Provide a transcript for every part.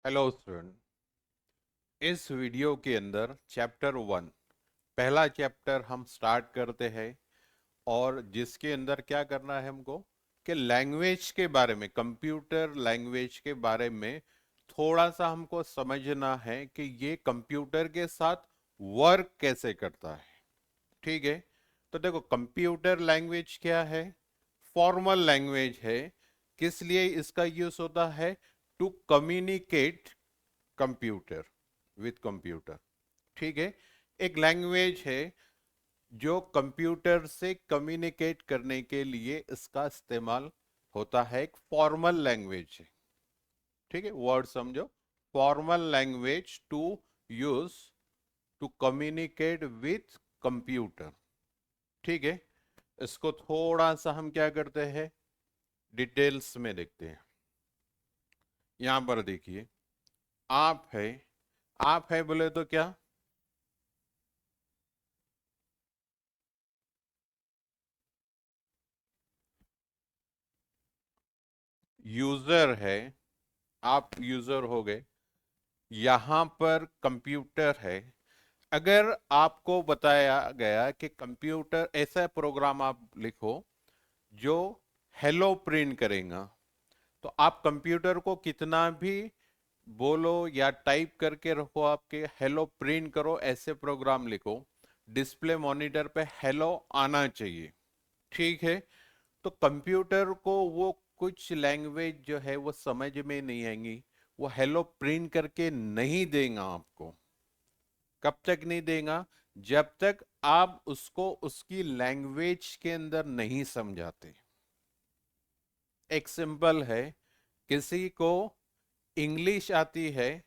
Hello student. इस video के अंदर चैप्टर 1 पहला चैप्टर हम स्टार्ट करते हैं। और जिसके अंदर क्या करना है हमको कि लैंग्वेज के बारे में, कंप्यूटर लैंग्वेज के बारे में थोड़ा सा हमको समझना है कि ये कंप्यूटर के साथ वर्क कैसे करता है। ठीक है। तो देखो, कंप्यूटर लैंग्वेज क्या है? फॉर्मल लैंग्वेज है। किस लिए इसका यूज होता है? To communicate computer with computer. ठीक है। एक लैंग्वेज है जो कंप्यूटर से कम्युनिकेट करने के लिए इसका इस्तेमाल होता है। एक फॉर्मल लैंग्वेज है। ठीक है, वर्ड समझो। Formal language to use to communicate with computer. ठीक है। इसको थोड़ा सा हम क्या करते हैं, डिटेल्स में देखते हैं। यहां पर देखिए, आप है। आप है बोले तो क्या? यूजर है। आप यूजर हो गए। यहां पर कंप्यूटर है। अगर आपको बताया गया कि कंप्यूटर ऐसा प्रोग्राम आप लिखो जो हेलो प्रिंट करेगा, तो आप कंप्यूटर को कितना भी बोलो या टाइप करके रखो, आपके हेलो प्रिंट करो ऐसे प्रोग्राम लिखो, डिस्प्ले मॉनिटर पे हेलो आना चाहिए। ठीक है। तो कंप्यूटर को वो कुछ लैंग्वेज जो है वो समझ में नहीं आएंगी। वो हेलो प्रिंट करके नहीं देगा आपको। कब तक नहीं देगा? जब तक आप उसको उसकी लैंग्वेज के अंदर नहीं समझाते। एक सिंपल है, किसी को इंग्लिश आती है,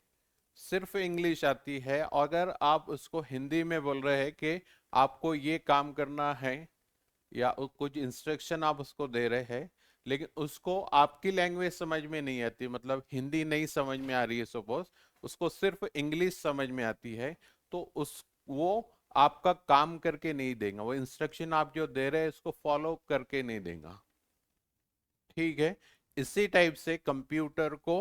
सिर्फ इंग्लिश आती है, अगर आप उसको हिंदी में बोल रहे हैं कि आपको ये काम करना है या कुछ इंस्ट्रक्शन आप उसको दे रहे हैं, लेकिन उसको आपकी लैंग्वेज समझ में नहीं आती, मतलब हिंदी नहीं समझ में आ रही है सपोज, उसको सिर्फ इंग्लिश समझ में आती है, तो उस वो आपका काम करके नहीं देगा। वो इंस्ट्रक्शन आप जो दे रहे हैं उसको फॉलो करके नहीं देगा। ठीक है। इसी टाइप से कंप्यूटर को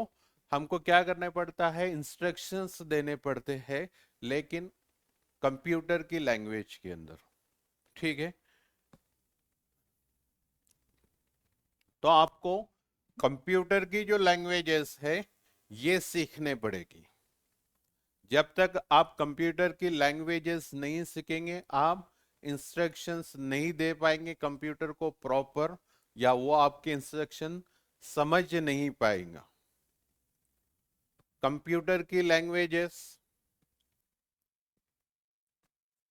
हमको क्या करना पड़ता है, इंस्ट्रक्शंस देने पड़ते हैं, लेकिन कंप्यूटर की लैंग्वेज के अंदर। ठीक है। तो आपको कंप्यूटर की जो लैंग्वेजेस है ये सीखने पड़ेगी। जब तक आप कंप्यूटर की लैंग्वेजेस नहीं सीखेंगे, आप इंस्ट्रक्शंस नहीं दे पाएंगे कंप्यूटर को प्रॉपर, या वो आपके इंस्ट्रक्शन समझ नहीं पाएगा। कंप्यूटर की लैंग्वेजेस: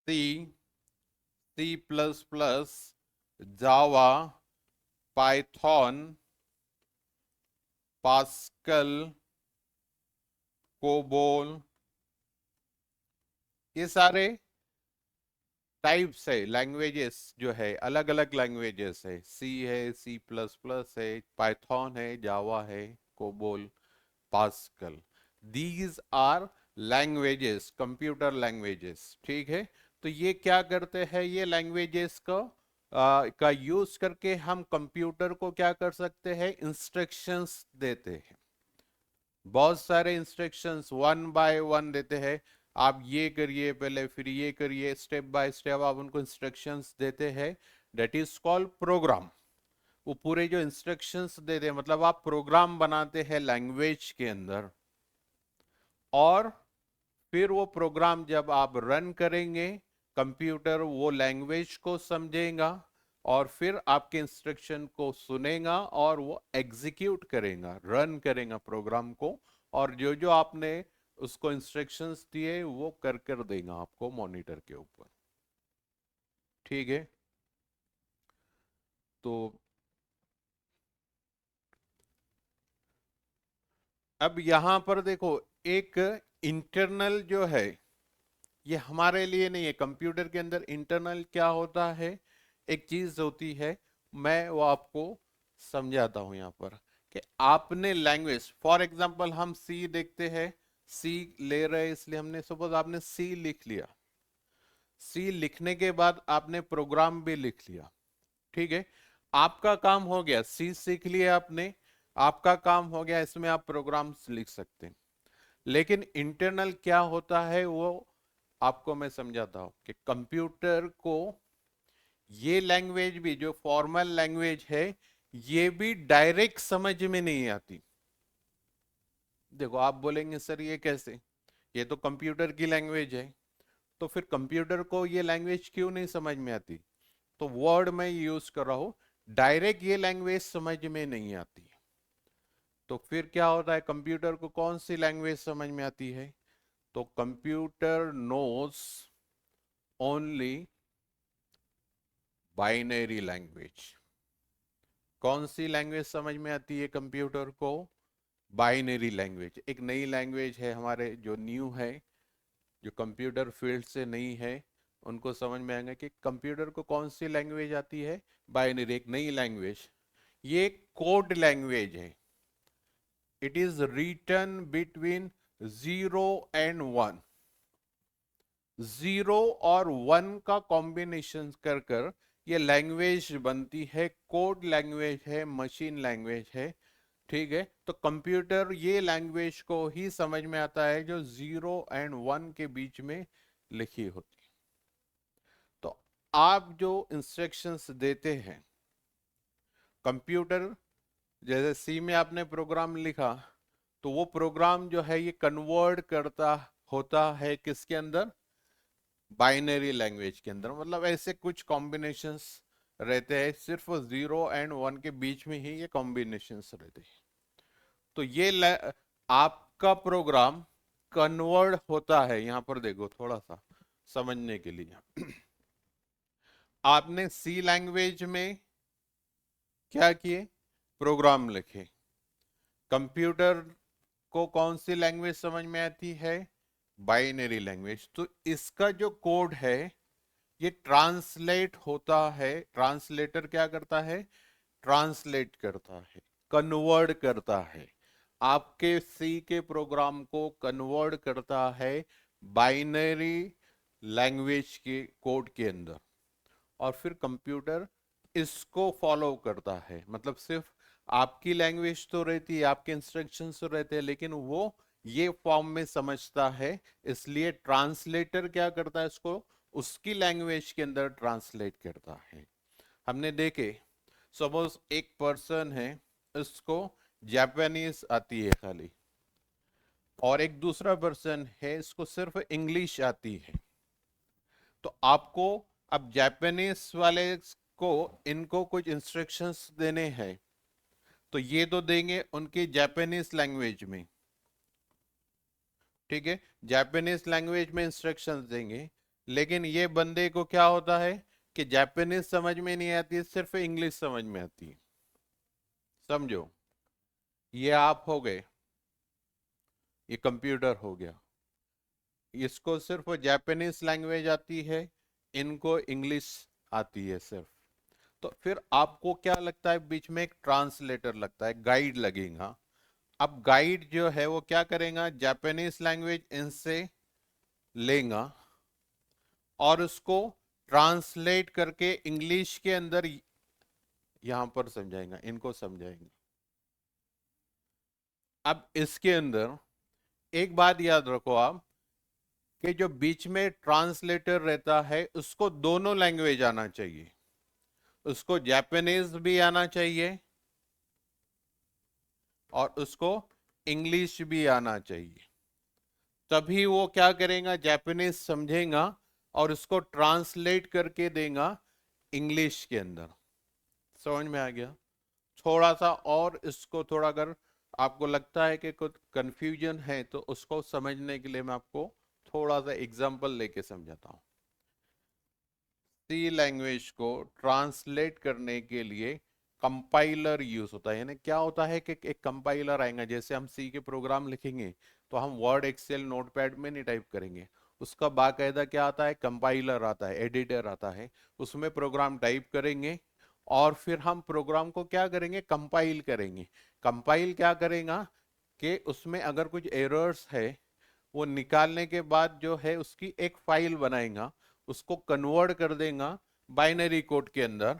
सी, सी प्लस प्लस, जावा, पाइथन, पास्कल, कोबोल, ये सारे टाइप्स है लैंग्वेजेस जो है, अलग अलग लैंग्वेजेस है। सी है, सी प्लस प्लस है, पाइथन है, जावा है, COBOL, Pascal. These are languages, computer languages. ठीक है। तो ये क्या करते हैं, ये लैंग्वेजेस को का यूज करके हम कंप्यूटर को क्या कर सकते हैं, इंस्ट्रक्शंस देते हैं। बहुत सारे इंस्ट्रक्शंस वन बाय वन देते हैं। आप ये करिए पहले, फिर ये करिए, स्टेप बाय स्टेप आप उनको इंस्ट्रक्शंस देते हैं। That is called programme. वो पूरे जो इंस्ट्रक्शंस देते हैं, मतलब आप प्रोग्राम बनाते हैं लैंग्वेज के अंदर, और फिर वो प्रोग्राम जब आप रन करेंगे, कंप्यूटर वो लैंग्वेज को समझेगा और फिर आपके इंस्ट्रक्शन को सुनेगा और वो एग्जीक्यूट करेगा, रन करेगा प्रोग्राम को, और जो जो आपने उसको इंस्ट्रक्शंस दिए वो कर कर देगा आपको मॉनिटर के ऊपर। ठीक है। तो अब यहां पर देखो, एक इंटरनल जो है ये हमारे लिए नहीं है। कंप्यूटर के अंदर इंटरनल क्या होता है, एक चीज होती है, मैं वो आपको समझाता हूं यहां पर। कि आपने लैंग्वेज, फॉर एग्जांपल हम सी देखते हैं, सी ले रहे हैं, इसलिए हमने सपोज आपने सी लिख लिया। सी लिखने के बाद आपने प्रोग्राम भी लिख लिया। ठीक है। आपका काम हो गया, सी सीख लिया आपने, आपका काम हो गया, इसमें आप प्रोग्राम्स लिख सकते हैं। लेकिन इंटरनल क्या होता है वो आपको मैं समझाता हूं कि कंप्यूटर को ये लैंग्वेज भी जो फॉर्मल लैंग्वेज है ये भी डायरेक्ट समझ में नहीं आती। देखो आप बोलेंगे सर ये कैसे, ये तो कंप्यूटर की लैंग्वेज है, तो फिर कंप्यूटर को ये लैंग्वेज क्यों नहीं समझ में आती? तो वर्ड में यूज कर रहा हूं, डायरेक्ट ये लैंग्वेज समझ में नहीं आती। तो फिर क्या होता है, कंप्यूटर को कौन सी लैंग्वेज समझ में आती है? तो computer knows only binary language. कौन सी लैंग्वेज समझ में आती है कंप्यूटर को? Binary language. एक नई लैंग्वेज है हमारे जो न्यू है, जो कंप्यूटर फील्ड से नहीं है, उनको समझ में आएगा कि कंप्यूटर को कौन सी लैंग्वेज आती है, बाइनरी, एक नई लैंग्वेज। ये कोड लैंग्वेज है। It is written between 0 and 1। 0 और 1 का कॉम्बिनेशन कर कर ये लैंग्वेज बनती है, कोड लैंग्वेज है, मशीन लैंग्वेज है। ठीक है, तो कंप्यूटर ये लैंग्वेज को ही समझ में आता है जो 0 and 1 के बीच में लिखी होती है। तो आप जो इंस्ट्रक्शंस देते हैं कंप्यूटर, जैसे सी में आपने प्रोग्राम लिखा, तो वो प्रोग्राम जो है ये कन्वर्ट करता होता है किसके अंदर? बाइनरी लैंग्वेज के अंदर। मतलब ऐसे कुछ कॉम्बिनेशंस रहते हैं, सिर्फ 0 and 1 के बीच में ही ये कॉम्बिनेशंस रहते हैं। तो ये आपका प्रोग्राम कन्वर्ट होता है। यहां पर देखो थोड़ा सा समझने के लिए आपने सी लैंग्वेज में क्या किए, प्रोग्राम लिखे। कंप्यूटर को कौन सी लैंग्वेज समझ में आती है? Binary language. तो इसका जो कोड है ये ट्रांसलेट होता है। ट्रांसलेटर क्या करता है? ट्रांसलेट करता है, कन्वर्ट करता है, आपके सी के प्रोग्राम को कन्वर्ट करता है बाइनरी लैंग्वेज के कोड के अंदर। और फिर कंप्यूटर इसको फॉलो करता है। मतलब सिर्फ आपकी लैंग्वेज तो रहती है, आपके इंस्ट्रक्शंस तो रहते हैं, लेकिन वो ये फॉर्म में समझता है, इसलिए ट्रांसलेटर क्या करता है, इसको उसकी लैंग्वेज के अंदर ट्रांसलेट करता है। हमने देखे, सपोज एक पर्सन है, इसको जापानीज आती है खाली, और एक दूसरा पर्सन है इसको सिर्फ इंग्लिश आती है। तो आपको अब जापानीज वाले को इनको कुछ इंस्ट्रक्शंस देने हैं, तो ये तो देंगे उनकी जापानीज लैंग्वेज में। ठीक है, जापानीज लैंग्वेज में इंस्ट्रक्शंस देंगे, लेकिन ये बंदे को क्या होता है कि जापानीज समझ में नहीं आती, सिर्फ इंग्लिश समझ में आती है। समझो, ये आप हो गए, ये कंप्यूटर हो गया, इसको सिर्फ जापानीज लैंग्वेज आती है, इनको इंग्लिश आती है सिर्फ। तो फिर आपको क्या लगता है, बीच में एक ट्रांसलेटर लगता है, गाइड लगेगा। अब गाइड जो है वो क्या करेगा, जापानीज लैंग्वेज इनसे लेगा और उसको ट्रांसलेट करके इंग्लिश के अंदर यहां पर समझाएगा, इनको समझाएंगे। अब इसके अंदर एक बात याद रखो आप, कि जो बीच में ट्रांसलेटर रहता है उसको दोनों लैंग्वेज आना चाहिए। उसको जापानीज भी आना चाहिए और उसको इंग्लिश भी आना चाहिए। तभी वो क्या करेगा, जापानीज समझेगा और उसको ट्रांसलेट करके देगा इंग्लिश के अंदर। समझ में आ गया? थोड़ा सा और इसको थोड़ा, अगर आपको लगता है कि कुछ कंफ्यूजन है तो उसको समझने के लिए मैं आपको थोड़ा सा एग्जांपल लेके समझाता हूँ। सी लैंग्वेज को ट्रांसलेट करने के लिए कंपाइलर यूज होता है। यानी क्या होता है कि एक कंपाइलर आएगा, जैसे हम सी के प्रोग्राम लिखेंगे तो हम वर्ड, एक्सेल, नोटपैड में नहीं टाइप करेंगे, उसका बाकायदा क्या आता है, कंपाइलर आता है, एडिटर आता है, उसमें प्रोग्राम टाइप करेंगे और फिर हम प्रोग्राम को क्या करेंगे, कंपाइल करेंगे। कंपाइल क्या करेगा कि उसमें अगर कुछ एरर्स है वो निकालने के बाद जो है उसकी एक फाइल बनाएगा, उसको कन्वर्ट कर देगा बाइनरी कोड के अंदर।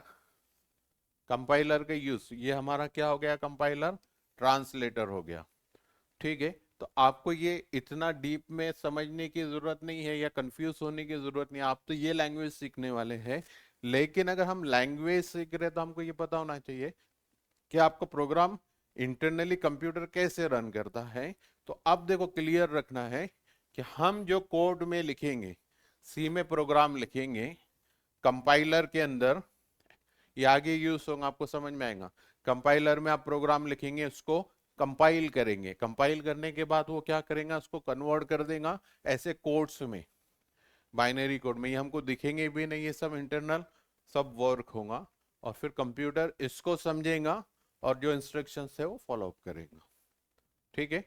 कंपाइलर का यूज, ये हमारा क्या हो गया, कंपाइलर ट्रांसलेटर हो गया। ठीक है, तो आपको ये इतना डीप में समझने की जरूरत नहीं है या कंफ्यूज होने की जरूरत नहीं है, आप तो ये लैंग्वेज सीखने वाले हैं। लेकिन अगर हम लैंग्वेज सीख रहे हैं तो हमको ये पता होना चाहिए कि आपको प्रोग्राम इंटरनली कंप्यूटर कैसे रन करता है। तो अब देखो क्लियर रखना है कि हम जो कोड में लिखेंगे, सी में प्रोग्राम लिखेंगे, कंपाइलर के अंदर ये आगे यूज होगा, आपको समझ में आएगा। कंपाइलर में आप प्रोग्राम लिखेंगे, उसको कंपाइल करेंगे, कंपाइल करने के बाद वो क्या करेगा, उसको कन्वर्ट कर देगा ऐसे कोड्स में, बाइनरी कोड में। ये हमको दिखेंगे भी नहीं, ये सब इंटरनल सब वर्क होगा, और फिर कंप्यूटर इसको समझेगा और जो इंस्ट्रक्शंस है वो फॉलो अप करेगा। ठीक है।